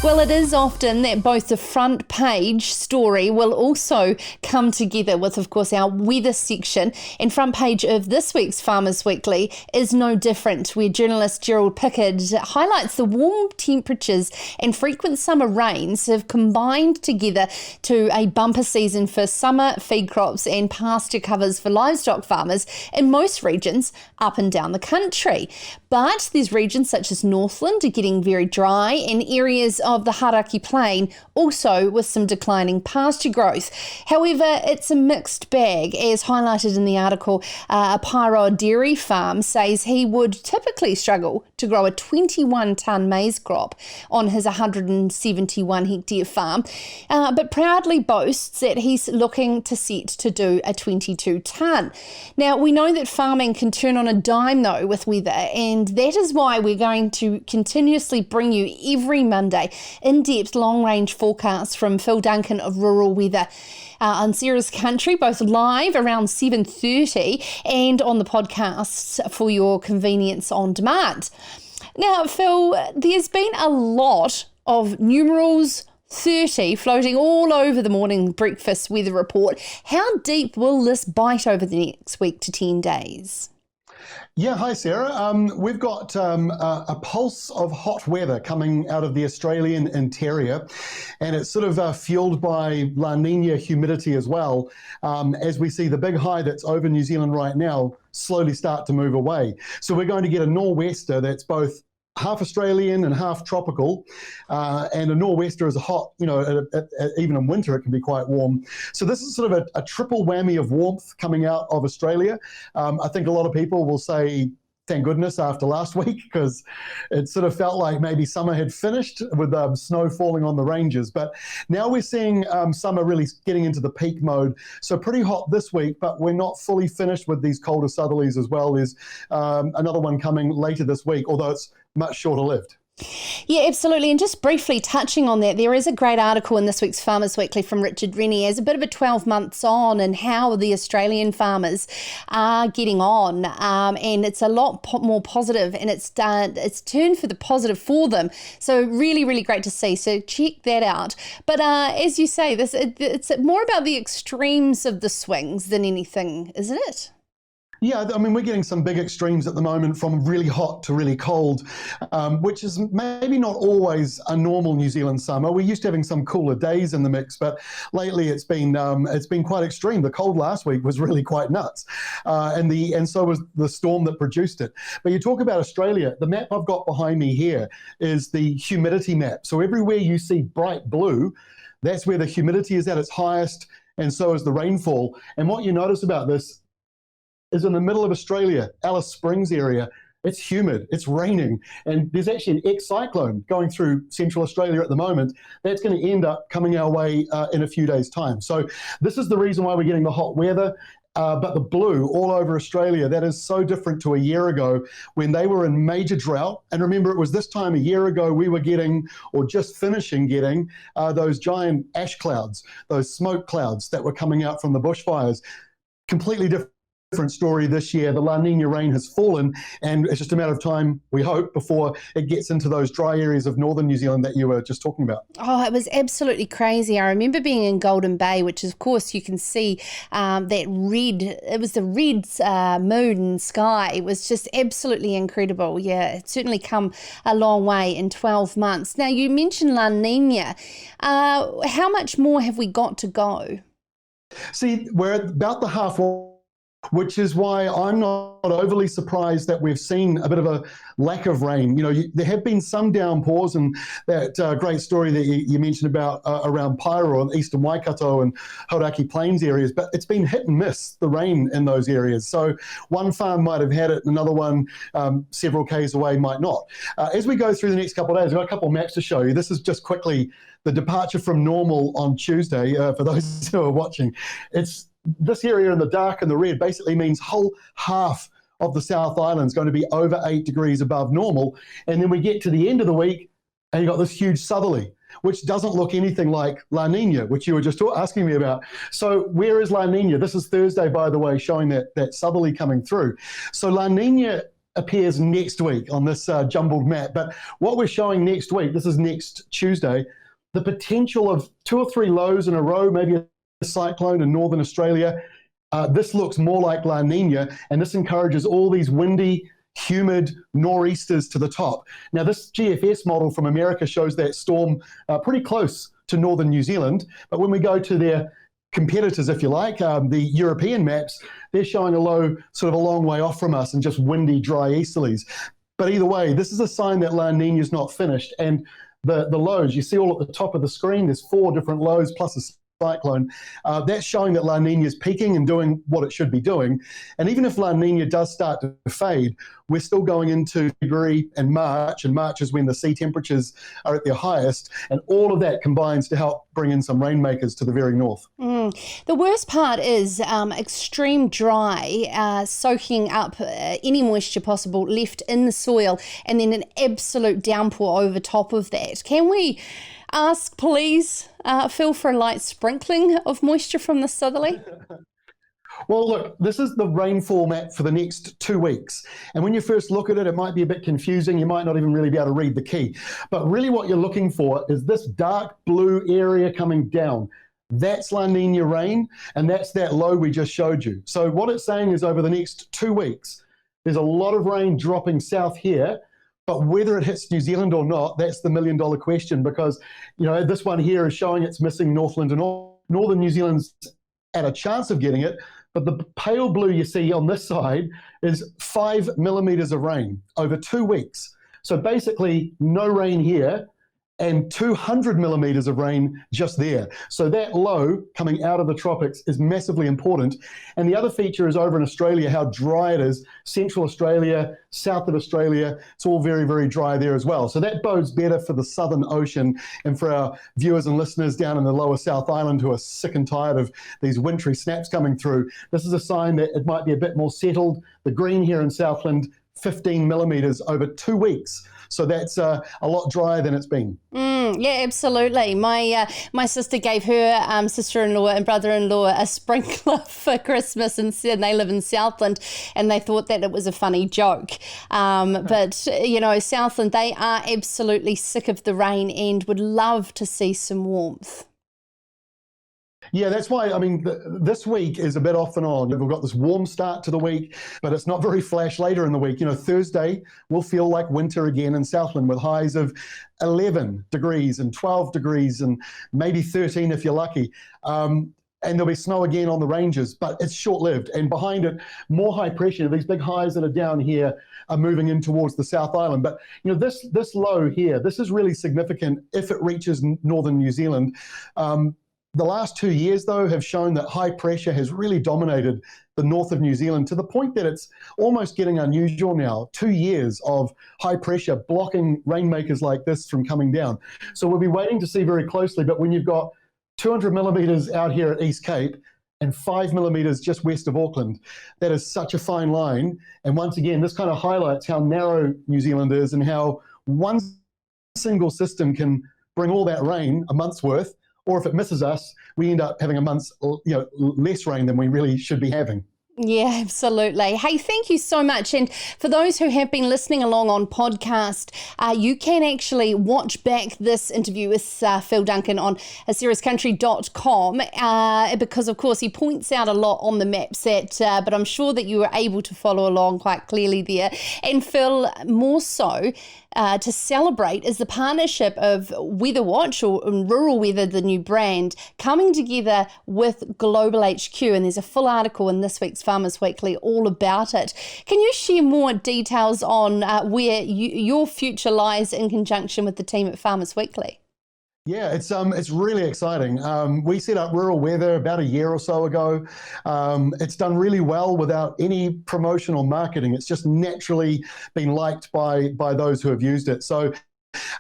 Well, it is often that both the front page story will also come together with, of course, our weather section. And front page of this week's Farmers Weekly is no different, where journalist Gerald Pickard highlights the warm temperatures and frequent summer rains have combined together to a bumper season for summer feed crops and pasture covers for livestock farmers in most regions up and down the country. But there's regions such as Northland are getting very dry, and areas of the Haraki Plain also with some declining pasture growth. However, it's a mixed bag, as highlighted in the article. A Pyro dairy farm says he would typically struggle to grow a 21-tonne maize crop on his 171-hectare farm, but proudly boasts that he's looking to set to do a 22-tonne. Now, we know that farming can turn on a dime, though, with weather, and that is why we're going to continuously bring you every Monday in-depth long-range forecasts from Phil Duncan of Rural Weather on Sarah's Country, both live around 7:30 and on the podcasts for your convenience on demand. Now, Phil, there's been a lot of numerals 30 floating all over the morning breakfast weather report. How deep will this bite over the next week to 10 days? Yeah, hi Sarah. We've got a pulse of hot weather coming out of the Australian interior, and it's sort of fueled by La Nina humidity as well, as we see the big high that's over New Zealand right now slowly start to move away. So we're going to get a nor'wester that's both half Australian and half tropical, and a nor'wester is a hot, even in winter it can be quite warm. So this is sort of a triple whammy of warmth coming out of Australia. I think a lot of people will say, thank goodness, after last week, because it sort of felt like maybe summer had finished with snow falling on the ranges. But now we're seeing summer really getting into the peak mode. So pretty hot this week, but we're not fully finished with these colder southerlies as well. There's another one coming later this week, although it's much shorter lived. Yeah, absolutely. And just briefly touching on that, there is a great article in this week's Farmers Weekly from Richard Rennie as a bit of a 12 months on and how the Australian farmers are getting on. And it's a lot more positive, and it's turned for the positive for them. So really, really great to see. So check that out. But as you say, it's more about the extremes of the swings than anything, isn't it? Yeah, I mean, we're getting some big extremes at the moment, from really hot to really cold, which is maybe not always a normal New Zealand summer. We're used to having some cooler days in the mix, but lately it's been quite extreme. The cold last week was really quite nuts, and so was the storm that produced it. But you talk about Australia, the map I've got behind me here is the humidity map. So everywhere you see bright blue, that's where the humidity is at its highest, and so is the rainfall. And what you notice about this is in the middle of Australia, Alice Springs area. It's humid, it's raining, and there's actually an ex-cyclone going through central Australia at the moment that's going to end up coming our way in a few days' time. So this is the reason why we're getting the hot weather, but the blue all over Australia, that is so different to a year ago when they were in major drought. And remember, it was this time a year ago we were getting, or just finishing getting, those giant ash clouds, those smoke clouds that were coming out from the bushfires. Completely different story this year. The La Nina rain has fallen, and it's just a matter of time, we hope, before it gets into those dry areas of northern New Zealand that you were just talking about. Oh, it was absolutely crazy. I remember being in Golden Bay, which of course you can see that red, it was the red moon and sky. It was just absolutely incredible. Yeah, it's certainly come a long way in 12 months. Now, you mentioned La Nina. How much more have we got to go? See, we're at about the halfway, which is why I'm not overly surprised that we've seen a bit of a lack of rain. There have been some downpours, and that great story that you mentioned about around Pyro and eastern Waikato and Hauraki Plains areas, but it's been hit and miss, the rain in those areas. So one farm might have had it, another one several k's away might not. As we go through the next couple of days, I've got a couple of maps to show you. This is just quickly the departure from normal on Tuesday, for those who are watching. It's this area in the dark and the red basically means whole half of the South Island is going to be over 8 degrees above normal. And then we get to the end of the week and you've got this huge southerly, which doesn't look anything like La Nina, which you were just asking me about. So where is La Nina? This is Thursday, by the way, showing that southerly coming through. So La Nina appears next week on this jumbled map. But what we're showing next week, this is next Tuesday, the potential of 2 or 3 lows in a row, maybe a cyclone in northern Australia. This looks more like La Nina, and this encourages all these windy, humid nor'easters to the top. Now, this GFS model from America shows that storm pretty close to northern New Zealand, but when we go to their competitors, if you like, the European maps, they're showing a low sort of a long way off from us and just windy, dry easterlies. But either way, this is a sign that La Nina is not finished. And the lows, you see all at the top of the screen, there's 4 different lows plus a cyclone. That's showing that La Nina is peaking and doing what it should be doing. And even if La Nina does start to fade, we're still going into February and March is when the sea temperatures are at their highest, and all of that combines to help bring in some rainmakers to the very north. The worst part is extreme dry, soaking up any moisture possible left in the soil, and then an absolute downpour over top of that. Can we ask, please, Phil, for a light sprinkling of moisture from the southerly? Well, look, this is the rainfall map for the next 2 weeks. And when you first look at it, it might be a bit confusing. You might not even really be able to read the key. But really what you're looking for is this dark blue area coming down. That's La Nina rain, and that's that low we just showed you. So what it's saying is over the next 2 weeks, there's a lot of rain dropping south here. But whether it hits New Zealand or not, that's the million-dollar question, because, you know, this one here is showing it's missing Northland and northern New Zealand's at a chance of getting it. But the pale blue you see on this side is 5 millimeters of rain over 2 weeks. So basically no rain here and 200 millimeters of rain just there. So that low coming out of the tropics is massively important. And the other feature is over in Australia, how dry it is. Central Australia, south of Australia, it's all very, very dry there as well. So that bodes better for the Southern Ocean and for our viewers and listeners down in the lower South Island who are sick and tired of these wintry snaps coming through. This is a sign that it might be a bit more settled. The green here in Southland, 15 millimeters over 2 weeks. So that's a lot drier than it's been. Yeah, absolutely. My sister gave her sister-in-law and brother-in-law a sprinkler for Christmas, and they live in Southland, and they thought that it was a funny joke. But, you know, Southland, they are absolutely sick of the rain and would love to see some warmth. Yeah, that's why, I mean, this week is a bit off and on. We've got this warm start to the week, but it's not very flash later in the week. You know, Thursday will feel like winter again in Southland with highs of 11 degrees and 12 degrees and maybe 13 if you're lucky. And there'll be snow again on the ranges, but it's short-lived. And behind it, more high pressure. These big highs that are down here are moving in towards the South Island. But, you know, this low here, this is really significant if it reaches northern New Zealand. The last 2 years, though, have shown that high pressure has really dominated the north of New Zealand to the point that it's almost getting unusual now. 2 years of high pressure blocking rainmakers like this from coming down. So we'll be waiting to see very closely. But when you've got 200 millimeters out here at East Cape and 5 millimeters just west of Auckland, that is such a fine line. And once again, this kind of highlights how narrow New Zealand is and how one single system can bring all that rain, a month's worth. Or if it misses us, we end up having a month's less rain than we really should be having. Yeah, absolutely. Hey, thank you so much. And for those who have been listening along on podcast, you can actually watch back this interview with Phil Duncan on seriouscountry.com because, of course, he points out a lot on the maps but I'm sure that you were able to follow along quite clearly there. And Phil, more so, to celebrate is the partnership of Weather Watch or Rural Weather, the new brand, coming together with Global HQ. And there's a full article in this week's Farmers Weekly all about it. Can you share more details on where your future lies in conjunction with the team at Farmers Weekly? Yeah, it's really exciting. We set up Rural Weather about a year or so ago. It's done really well without any promotional marketing. It's just naturally been liked by those who have used it. So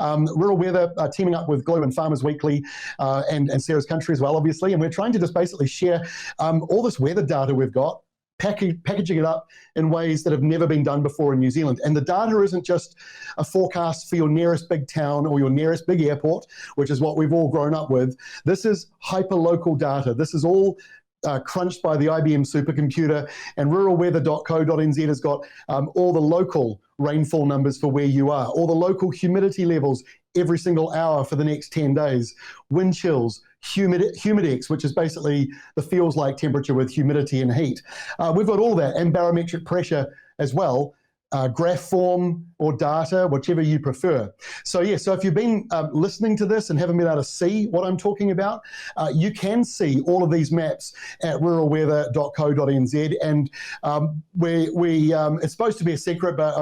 Rural Weather teaming up with Global and Farmers Weekly and Sarah's Country as well, obviously. And we're trying to just basically share all this weather data we've got, packaging it up in ways that have never been done before in New Zealand. And the data isn't just a forecast for your nearest big town or your nearest big airport, which is what we've all grown up with. This is hyper-local data. This is all crunched by the IBM supercomputer, and ruralweather.co.nz has got all the local rainfall numbers for where you are, all the local humidity levels every single hour for the next 10 days, wind chills, humidex, which is basically the feels like temperature with humidity and heat. We've got all that, and barometric pressure as well. Graph form or data, whichever you prefer. So yeah, so if you've been listening to this and haven't been able to see what I'm talking about, you can see all of these maps at ruralweather.co.nz, and it's supposed to be a secret, but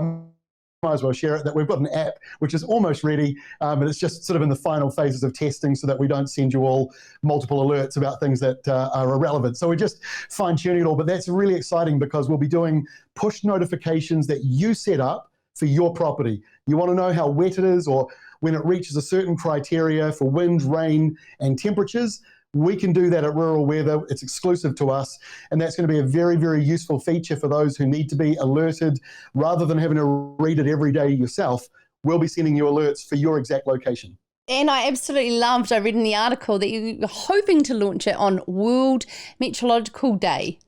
might as well share it, that we've got an app which is almost ready, but it's just sort of in the final phases of testing so that we don't send you all multiple alerts about things that are irrelevant. So we're just fine-tuning it all, but that's really exciting because we'll be doing push notifications that you set up for your property. You want to know how wet it is, or when it reaches a certain criteria for wind, rain, and temperatures. We can do that at Rural Weather. It's exclusive to us, and that's going to be a very, very useful feature for those who need to be alerted. Rather than having to read it every day yourself, we'll be sending you alerts for your exact location. And I absolutely loved, I read in the article that you're hoping to launch it on World Meteorological Day.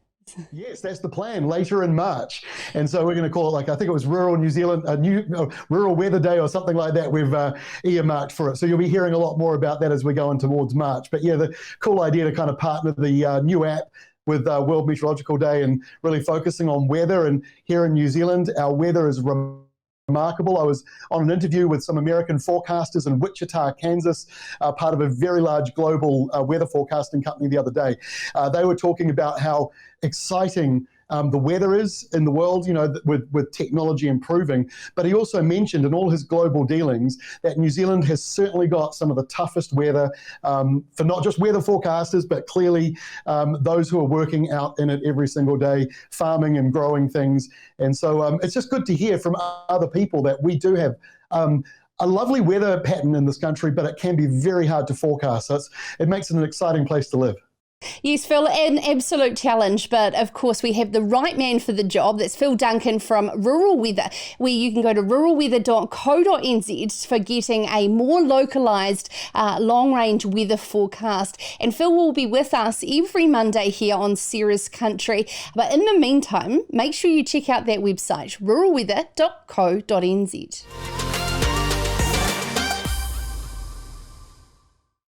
Yes, that's the plan, later in March. And so we're going to call it, like, I think it was Rural New Zealand, Rural Weather Day or something like that. We've earmarked for it. So you'll be hearing a lot more about that as we go on towards March. But yeah, the cool idea to kind of partner the new app with World Meteorological Day and really focusing on weather. And here in New Zealand, our weather is remarkable. I was on an interview with some American forecasters in Wichita, Kansas, part of a very large global weather forecasting company the other day. They were talking about how exciting the weather is in the world, with technology improving. But he also mentioned in all his global dealings that New Zealand has certainly got some of the toughest weather for not just weather forecasters, but clearly those who are working out in it every single day, farming and growing things. And so it's just good to hear from other people that we do have a lovely weather pattern in this country, but it can be very hard to forecast. So it makes it an exciting place to live. Yes, Phil, an absolute challenge, but of course we have the right man for the job. That's Phil Duncan from Rural Weather, where you can go to ruralweather.co.nz for getting a more localised long-range weather forecast. And Phil will be with us every Monday here on Sarah's Country. But in the meantime, make sure you check out that website, ruralweather.co.nz.